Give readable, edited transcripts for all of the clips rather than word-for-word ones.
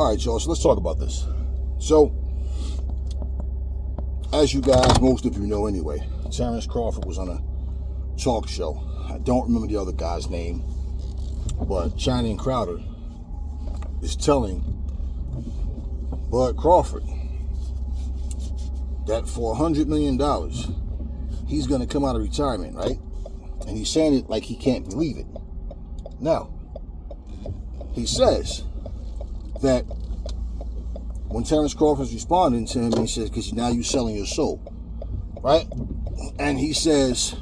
All right, y'all, so let's talk about this. So, as you guys, most of you know anyway, Terrence Crawford was on a talk show. I don't remember the other guy's name, but Channing Crowder is telling Bud Crawford that for $100 million, he's going to come out of retirement, right? And he's saying it like he can't believe it. Now, he says that when Terrence Crawford's responding to him, he says, because now you're selling your soul, right? And he says,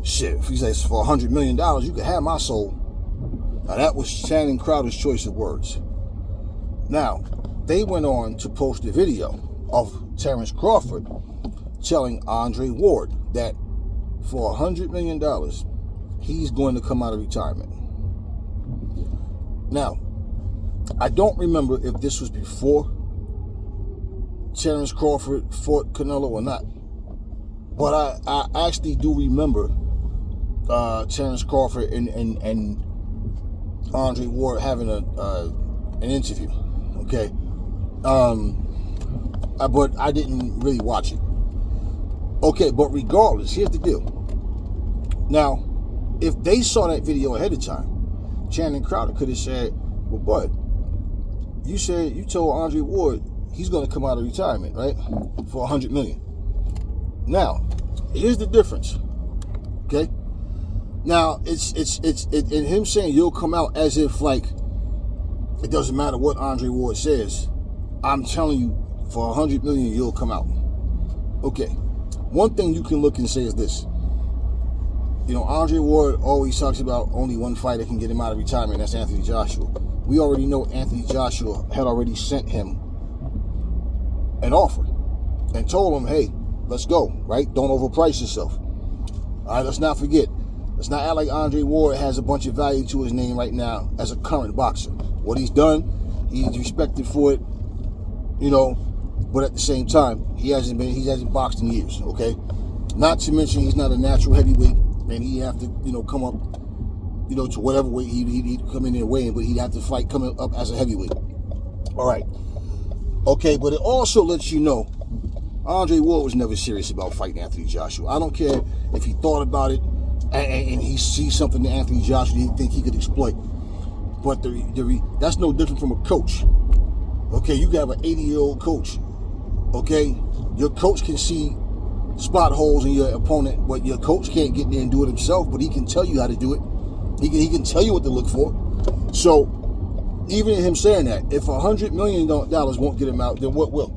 shit, if he says for $100 million, you can have my soul. Now, that was Channing Crowder's choice of words. Now, they went on to post a video of Terrence Crawford telling Andre Ward that for $100 million, he's going to come out of retirement. Now, I don't remember if this was before Terrence Crawford fought Canelo or not, but I actually do remember Terrence Crawford and Andre Ward having an interview. Okay, but I didn't really watch it. Okay, but regardless, here's the deal. Now, if they saw that video ahead of time, Channing Crowder could have said, well, Bud, you told Andre Ward he's going to come out of retirement, right? For $100 million. Now, here's the difference. Okay? Now, it's in him saying you'll come out as if like it doesn't matter what Andre Ward says. I'm telling you, for $100 million, you'll come out. Okay. One thing you can look and say is this. You know, Andre Ward always talks about only one fighter can get him out of retirement. That's Anthony Joshua. We already know Anthony Joshua had already sent him an offer and told him, hey, let's go, right? Don't overprice yourself. All right, let's not forget. Let's not act like Andre Ward has a bunch of value to his name right now as a current boxer. What he's done, he's respected for it, you know, but at the same time, he hasn't boxed in years, okay? Not to mention he's not a natural heavyweight, and he'd have to, you know, come up, you know, to whatever weight he'd come in there weighing, but he'd have to fight coming up as a heavyweight. All right. Okay, but it also lets you know Andre Ward was never serious about fighting Anthony Joshua. I don't care if he thought about it and he sees something that Anthony Joshua didn't think he could exploit. But that's no different from a coach. Okay, you can have an 80-year-old coach. Okay, your coach can see spot holes in your opponent, but your coach can't get there and do it himself, but he can tell you how to do it. He can tell you what to look for. So, even him saying that, if $100 million won't get him out, then what will?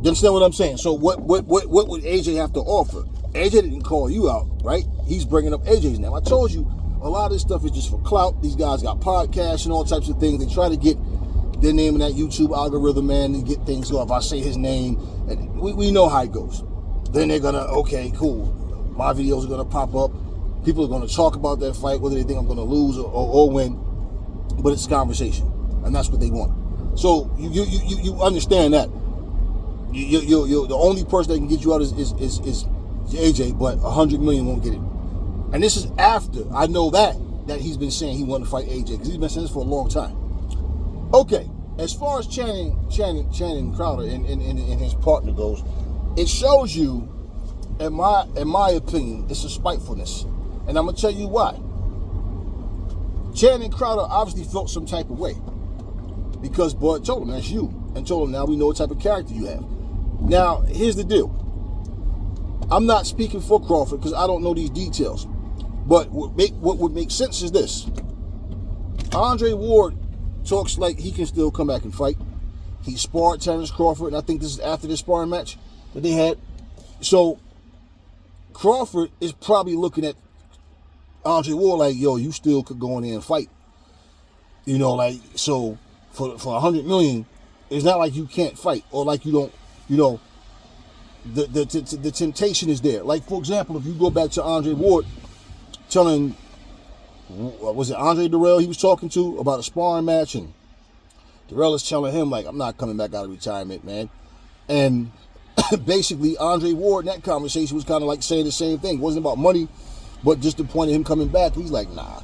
You understand what I'm saying? So what would AJ have to offer? AJ didn't call you out, right? He's bringing up AJ's name. I told you, a lot of this stuff is just for clout. These guys got podcasts and all types of things. They try to get their name in that YouTube algorithm, man, and get things going. If I say his name, and we know how it goes. Then they're going to, okay, cool. My videos are going to pop up. People are going to talk about that fight, whether they think I'm going to lose or win. But it's conversation. And that's what they want. So you understand that. You're the only person that can get you out is AJ, but $100 million won't get it. And this is after I know that he's been saying he wanted to fight AJ, because he's been saying this for a long time. Okay, as far as Channing Crowder and his partner goes, it shows you, in my opinion, it's a spitefulness. And I'm going to tell you why. Channing Crowder obviously felt some type of way, because Bud told him, that's you. And told him, now we know what type of character you have. Now, here's the deal. I'm not speaking for Crawford because I don't know these details. But what would make sense is this. Andre Ward talks like he can still come back and fight. He sparred Terrence Crawford, and I think this is after the sparring match that they had. So, Crawford is probably looking at Andre Ward like, yo, you still could go in there and fight. You know, like, so for $100 million, it's not like you can't fight or like you don't, you know, the temptation is there. Like, for example, if you go back to Andre Ward telling, was it Andre Durrell he was talking to about a sparring match, and Durrell is telling him, like, I'm not coming back out of retirement, man. And basically, Andre Ward in that conversation was kind of like saying the same thing. It wasn't about money, but just the point of him coming back. He's like, nah,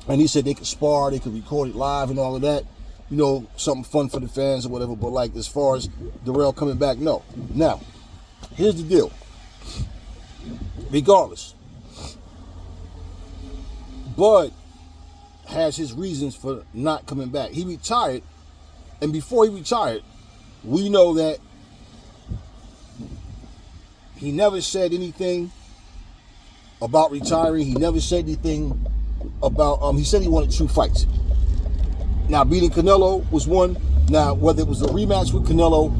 And he said they could spar, they could record it live and all of that. You know, something fun for the fans or whatever. But like as far as Darrell coming back, no. Now, here's the deal. Regardless, Bud has his reasons for not coming back. He retired, and before he retired, we know that he never said anything about retiring. He never said anything about, he said he wanted 2 fights. Now, beating Canelo was one. Now, whether it was a rematch with Canelo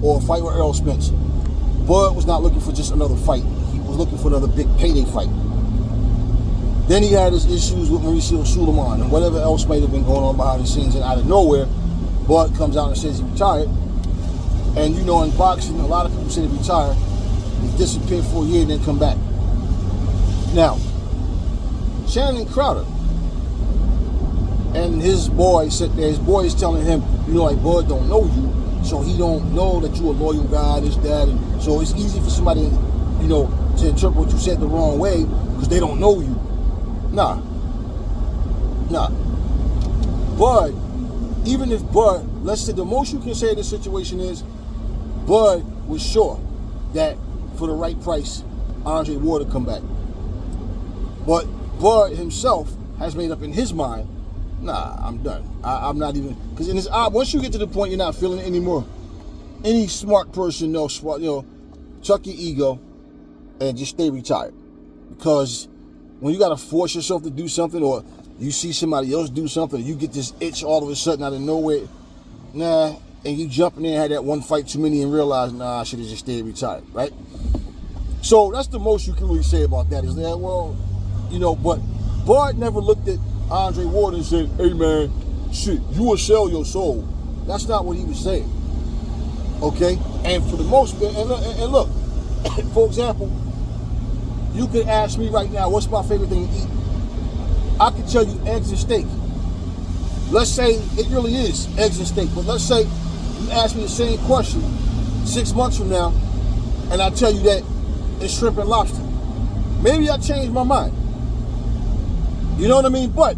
or a fight with Errol Spence, Bud was not looking for just another fight. He was looking for another big payday fight. Then he had his issues with Mauricio Suleiman and whatever else might have been going on behind the scenes, and out of nowhere, Bud comes out and says he retired. And you know, in boxing, a lot of people say they retire. He disappeared for a year and then come back. Now, Shannon Crowder and his boy sat there. His boy is telling him, you know, like, Bud don't know you, so he don't know that you're a loyal guy, this, that, and so it's easy for somebody, you know, to interpret what you said the wrong way because they don't know you. Nah. Bud, even if Bud, let's say the most you can say in this situation is, Bud was sure that for the right price, Andre Ward would come back. But Bud himself has made up in his mind, nah, I'm done. I'm not even, because in his eye, once you get to the point you're not feeling it anymore, any smart person knows, you know, chuck your ego and just stay retired. Because when you got to force yourself to do something, or you see somebody else do something, you get this itch all of a sudden out of nowhere, and you jump in there and had that one fight too many and realize, I should have just stayed retired, right? So that's the most you can really say about that is that, well, you know, but Bud never looked at Andre Ward and said, hey man, shit, you will sell your soul. That's not what he was saying. Okay? And for the most, and look, for example, you could ask me right now, what's my favorite thing to eat? I could tell you eggs and steak. Let's say it really is eggs and steak, but let's say you ask me the same question 6 months from now, and I tell you that it's shrimp and lobster. Maybe I changed my mind. You know what I mean? But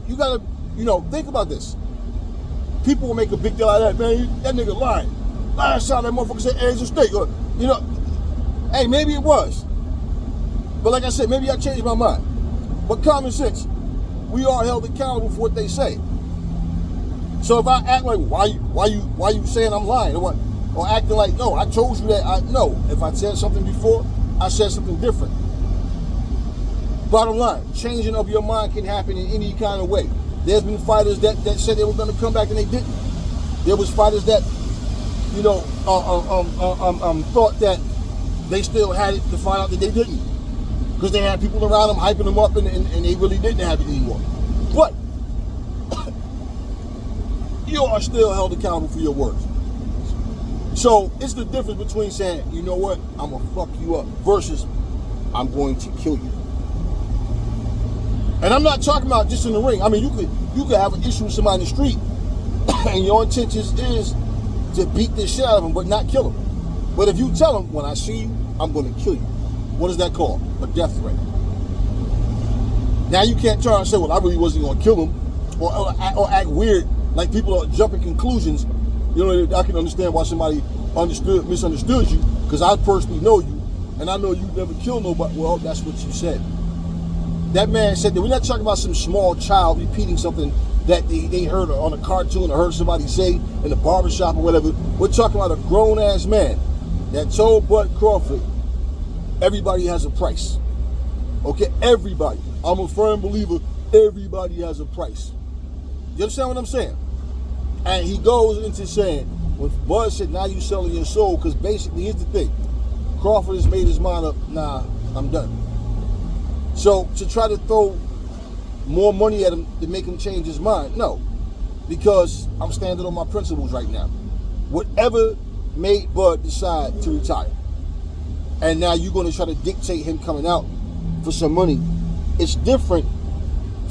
you gotta, you know, think about this. People will make a big deal out of that, man. That nigga lying. Last time that motherfucker said eggs and steak. Or, you know, hey, maybe it was. But like I said, maybe I changed my mind. But common sense, we are held accountable for what they say. So if I act like, why you saying I'm lying? Or acting like, no, I told you that. No, if I said something before, I said something different. Bottom line, changing of your mind can happen in any kind of way. There's been fighters that said they were going to come back and they didn't. There was fighters that, you know, thought that they still had it to find out that they didn't. Because they had people around them hyping them up and they really didn't have it anymore. But you are still held accountable for your words. So it's the difference between saying, you know what, I'm going to fuck you up versus I'm going to kill you. And I'm not talking about just in the ring. I mean, you could have an issue with somebody in the street and your intention is to beat the shit out of them but not kill them. But if you tell them, when I see you, I'm going to kill you. What is that called? A death threat. Now you can't turn and say, well, I really wasn't going to kill him or act weird like people are jumping conclusions. You know, I can understand why somebody misunderstood you because I personally know you and I know you never killed nobody. Well, that's what you said. That man said that we're not talking about some small child repeating something that they heard on a cartoon or heard somebody say in the barbershop or whatever. We're talking about a grown-ass man that told Bud Crawford, everybody has a price. Okay, everybody. I'm a firm believer, everybody has a price. You understand what I'm saying? And he goes into saying, when Bud said, now you selling your soul, because basically, here's the thing. Crawford has made his mind up, nah, I'm done. So to try to throw more money at him to make him change his mind, no. Because I'm standing on my principles right now. Whatever made Bud decide to retire, and now you're going to try to dictate him coming out for some money, it's different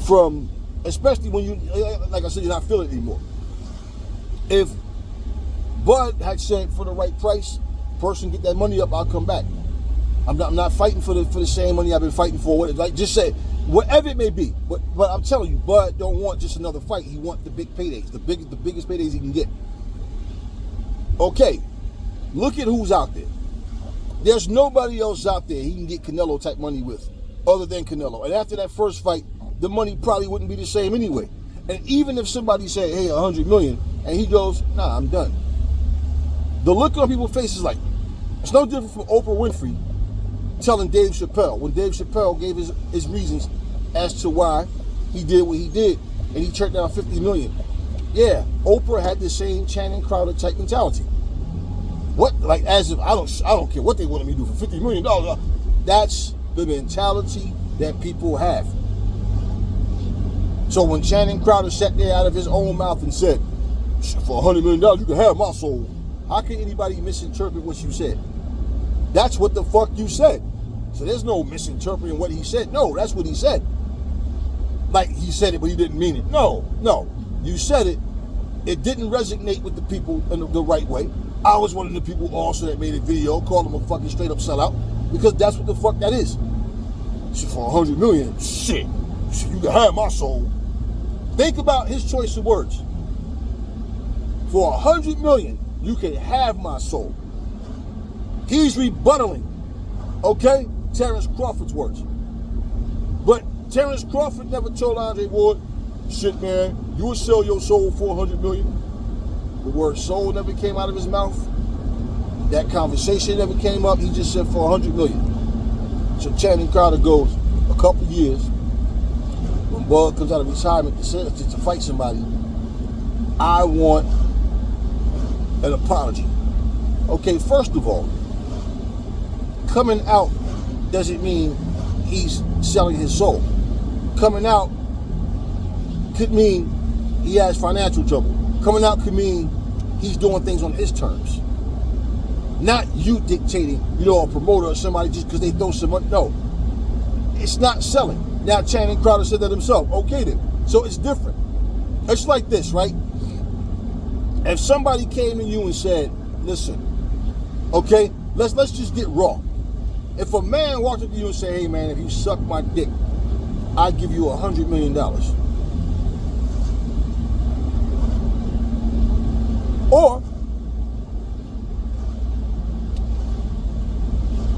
from, especially when you, like I said, you're not feeling it anymore. If Bud had said for the right price, person get that money up, I'll come back. I'm not fighting for the same money I've been fighting for. Like just say, whatever it may be. But I'm telling you, Bud don't want just another fight. He wants the big paydays, the biggest paydays he can get. Okay, look at who's out there. There's nobody else out there he can get Canelo type money with other than Canelo. And after that first fight, the money probably wouldn't be the same anyway. And even if somebody said, hey, 100 million, and he goes, nah, I'm done. The look on people's faces is like, it's no different from Oprah Winfrey telling Dave Chappelle, when Dave Chappelle gave his reasons as to why he did what he did, and he turned down 50 million. Yeah, Oprah had the same Channing Crowder type mentality. What, like, as if I don't care what they wanted me to do for $50 million. That's the mentality that people have. So when Channing Crowder sat there out of his own mouth and said, for $100 million, you can have my soul. How can anybody misinterpret what you said? That's what the fuck you said. So there's no misinterpreting what he said. No, that's what he said. Like he said it, but he didn't mean it. No. You said it. It didn't resonate with the people in the right way. I was one of the people also that made a video, called him a fucking straight up sellout, because that's what the fuck that is. Shit, for 100 million, shit, you can have my soul. Think about his choice of words. For 100 million, you can have my soul. He's rebuttaling, okay, Terrence Crawford's words. But Terrence Crawford never told Andre Ward, shit, man, you would sell your soul for 100 million. The word soul never came out of his mouth. That conversation never came up. He just said for 100 million. So Channing Crowder goes a couple years. When Bud comes out of retirement to fight somebody, I want an apology. Okay, first of all, coming out doesn't mean he's selling his soul. Coming out could mean he has financial trouble. Coming out could mean he's doing things on his terms. Not you dictating, a promoter or somebody just because they throw some money. No. It's not selling. Now Channing Crowder said that himself. Okay then. So it's different. It's like this, right? If somebody came to you and said, listen, okay, let's just get raw. If a man walked up to you and said, hey man, if you suck my dick, I'll give you $100 million. Or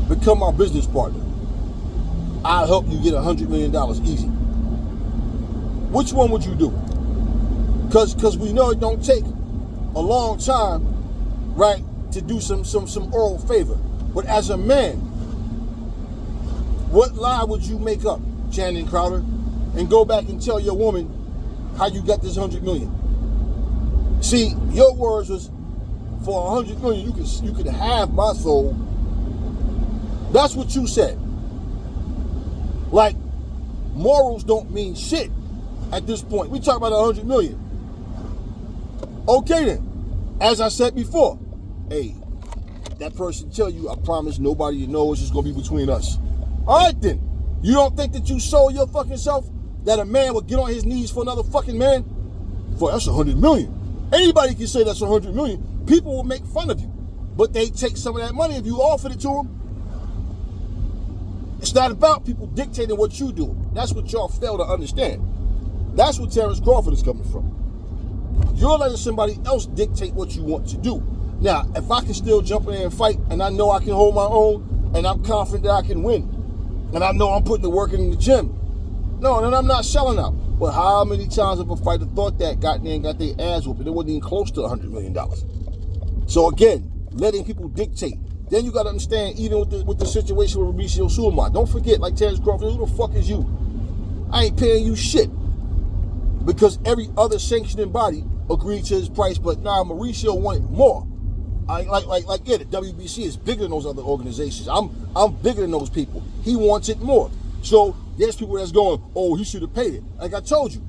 become our business partner. I'll help you get $100 million easy. Which one would you do? Because we know it don't take a long time, right, to do some oral favor. But as a man, what lie would you make up, Channing Crowder, and go back and tell your woman how you got this $100 million? See, your words was, for $100 million, you could have my soul. That's what you said. Like, morals don't mean shit at this point. We talk about $100 million. Okay then, as I said before, hey, that person tell you, I promise nobody you know, it's just gonna be between us. All right then, you don't think that you sold your fucking self, that a man would get on his knees for another fucking man? For that's $100 million. Anybody can say that's $100 million. People will make fun of you, but they take some of that money if you offered it to them. It's not about people dictating what you do. That's what y'all fail to understand. That's where Terrence Crawford is coming from. You're letting somebody else dictate what you want to do. Now, if I can still jump in there and fight, and I know I can hold my own, and I'm confident that I can win, and I know I'm putting the work in the gym, no, then I'm not selling out. But how many times have a fighter thought that, got there and got their ass whooped, and it wasn't even close to $100 million? So again, letting people dictate. Then you got to understand, even with the situation with Mauricio Sulaiman, don't forget, like Terrence Crawford, who the fuck is you? I ain't paying you shit. Because every other sanctioning body agreed to his price, but now Mauricio wanted more. Yeah, the WBC is bigger than those other organizations. I'm bigger than those people. He wants it more. So there's people that's going, oh, he should have paid it. Like I told you,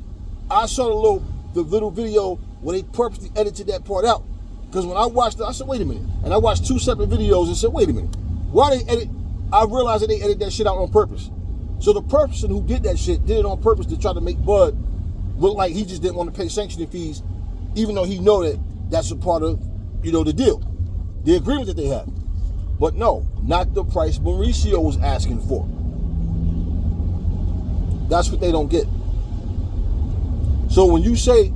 I saw the little video where they purposely edited that part out. Because when I watched it, I said, wait a minute. And I watched two separate videos and said, wait a minute. Why they edit? I realized that they edited that shit out on purpose. So the person who did that shit did it on purpose to try to make Bud look like he just didn't want to pay sanctioning fees, even though he know that that's a part of, the deal, the agreement that they have. But no, not the price Mauricio was asking for. That's what they don't get. So when you say,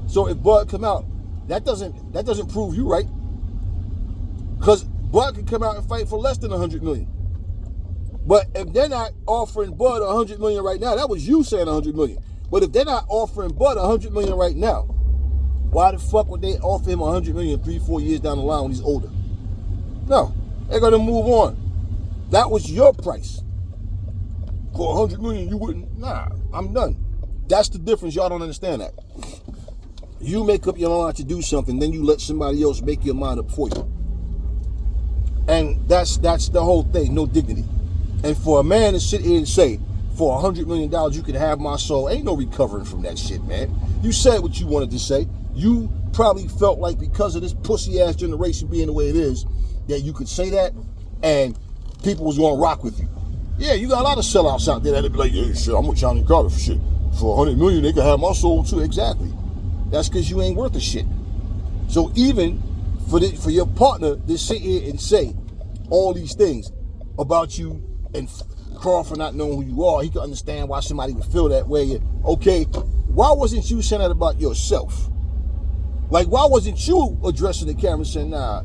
so if Bud come out, that doesn't prove you right. Because Bud can come out and fight for less than 100 million. But if they're not offering Bud 100 million right now, that was you saying 100 million. But if they're not offering Bud 100 million right now, why the fuck would they offer him 100 million 3-4 years down the line when he's older? No, they're gonna move on. That was your price. For 100 million, you wouldn't. Nah, I'm done. That's the difference. Y'all don't understand that. You make up your mind to do something, then you let somebody else make your mind up for you. And that's the whole thing. No dignity. And for a man to sit here and say, for $100 million, you can have my soul, ain't no recovering from that shit, man. You said what you wanted to say. You probably felt like because of this pussy-ass generation being the way it is, that you could say that and people was going to rock with you. Yeah, you got a lot of sellouts out there that'd be like, yeah, shit, I'm with Johnny Carter for shit. For 100 million, they can have my soul too. Exactly. That's because you ain't worth a shit. So even for your partner to sit here and say all these things about you and Crawford not knowing who you are, he can understand why somebody would feel that way. Okay, why wasn't you saying that about yourself? Like, why wasn't you addressing the camera and saying, nah,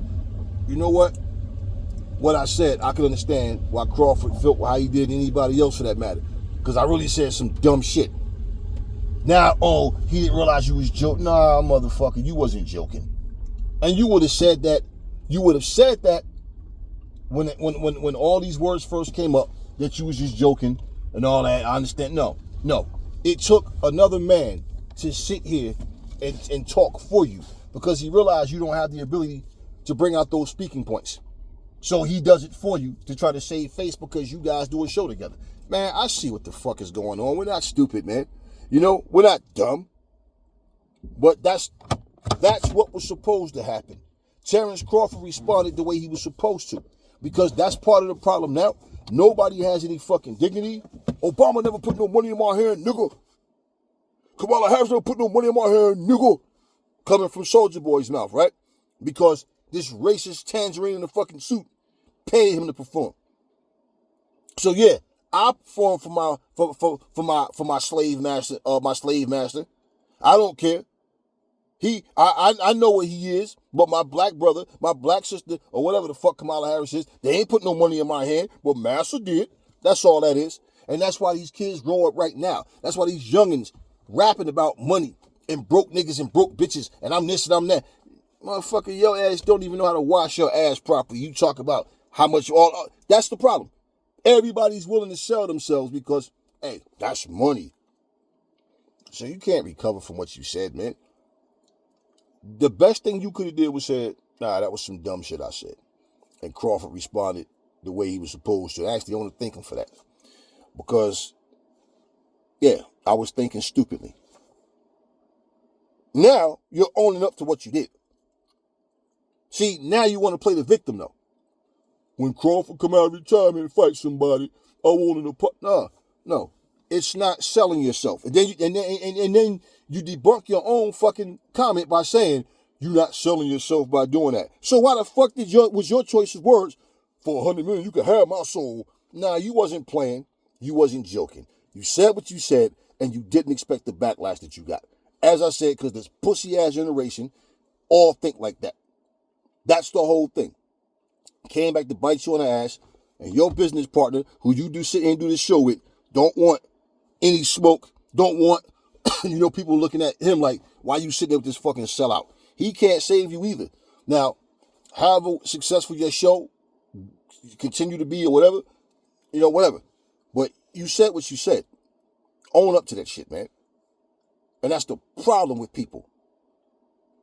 you know what? What I said, I can understand why Crawford felt how he did anybody else for that matter. Because I really said some dumb shit. Now, oh, he didn't realize you was joking. Nah, motherfucker, you wasn't joking. And you would have said that. You would have said that when all these words first came up, that you was just joking and all that. I understand. No. It took another man to sit here and talk for you because he realized you don't have the ability to bring out those speaking points. So he does it for you to try to save face because you guys do a show together. Man, I see what the fuck is going on. We're not stupid, man. You know, we're not dumb. But that's what was supposed to happen. Terrence Crawford responded the way he was supposed to. Because that's part of the problem now. Nobody has any fucking dignity. Obama never put no money in my hand, nigga. Kamala Harris never put no money in my hand, nigga. Coming from Soulja Boy's mouth, right? Because this racist tangerine in the fucking suit paid him to perform. So yeah, I perform for my slave master, I don't care. I know what he is, but my black brother, my black sister, or whatever the fuck Kamala Harris is, they ain't put no money in my hand, but Massa did. That's all that is. And that's why these kids grow up right now. That's why these youngins rapping about money and broke niggas and broke bitches, and I'm this and I'm that. Motherfucker, your ass don't even know how to wash your ass properly. You talk about how much all... That's the problem. Everybody's willing to sell themselves because, hey, that's money. So you can't recover from what you said, man. The best thing you could have did was said, nah, that was some dumb shit I said. And Crawford responded the way he was supposed to. Actually, I want to thank him for that. Because, yeah, I was thinking stupidly. Now, you're owning up to what you did. See, now you want to play the victim, though. When Crawford come out of retirement and fight somebody, I wanted to put... No. It's not selling yourself. And then you debunk your own fucking comment by saying you're not selling yourself by doing that. So why the fuck was your choice of words, for 100 million, you can have my soul? Nah, you wasn't playing. You wasn't joking. You said what you said, and you didn't expect the backlash that you got. As I said, because this pussy-ass generation all think like that. That's the whole thing. Came back to bite you on the ass, and your business partner, who you do sit and do this show with, don't want any smoke, don't want, people looking at him like, why you sitting there with this fucking sellout? He can't save you either. Now, however successful your show continue to be or whatever, whatever. But you said what you said. Own up to that shit, man. And that's the problem with people.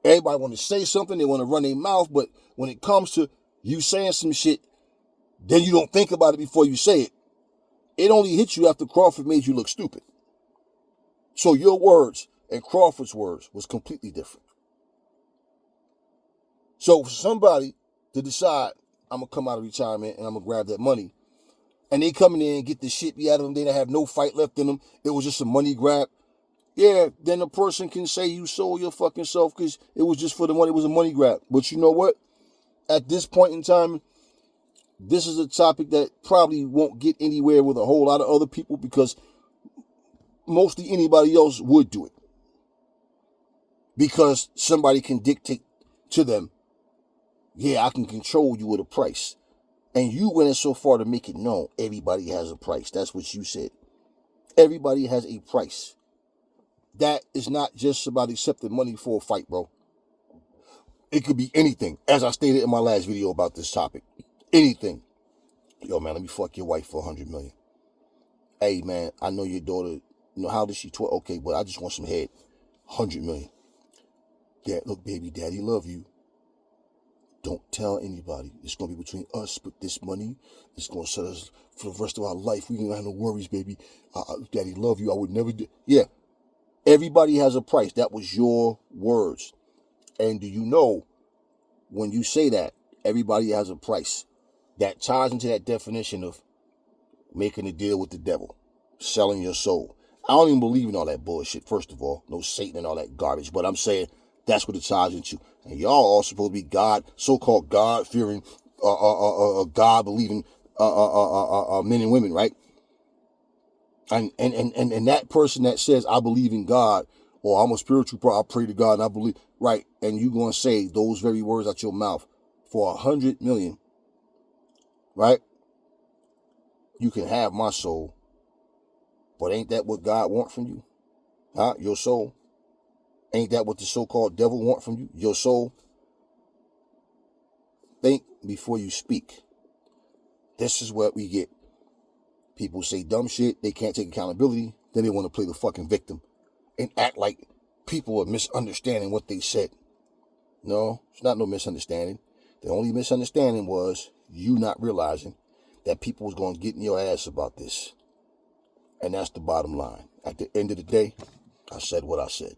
Everybody want to say something, they want to run their mouth, but when it comes to you saying some shit, then you don't think about it before you say it. It only hit you after Crawford made you look stupid. So your words and Crawford's words was completely different. So for somebody to decide, I'm going to come out of retirement and I'm going to grab that money, and they come in there and get the shit beat out of them, they don't have no fight left in them, it was just a money grab, yeah, then the person can say you sold your fucking self because it was just for the money, it was a money grab. But you know what? At this point in time, this is a topic that probably won't get anywhere with a whole lot of other people because mostly anybody else would do it. Because somebody can dictate to them, yeah, I can control you with a price. And you went in so far to make it known everybody has a price. That's what you said. Everybody has a price. That is not just about accepting money for a fight, bro. It could be anything. As I stated in my last video about this topic. Anything. Yo, man, let me fuck your wife for $100 million. Hey, man, I know your daughter, how old is she? 12? Okay, but I just want some head. $100 million. Dad, look, baby, daddy love you. Don't tell anybody. It's going to be between us, but this money is going to set us for the rest of our life. We don't have no worries, baby. Daddy love you. I would never do. Yeah. Everybody has a price. That was your words. And do you know, when you say that, everybody has a price, that ties into that definition of making a deal with the devil, selling your soul. I don't even believe in all that bullshit, first of all. No Satan and all that garbage. But I'm saying that's what it ties into. And y'all all supposed to be God, so-called God-fearing, God-believing men and women, right? And that person that says, I believe in God, or I'm a spiritual person, I pray to God and I believe, right? And you going to say those very words out your mouth for $100 million, right? You can have my soul, but ain't that what God wants from you? Huh? Your soul? Ain't that what the so-called devil want from you? Your soul? Think before you speak. This is what we get. People say dumb shit, they can't take accountability, then they want to play the fucking victim and act like people are misunderstanding what they said. No, it's not no misunderstanding. The only misunderstanding was you not realizing that people was going to get in your ass about this. And that's the bottom line. At the end of the day, I said what I said.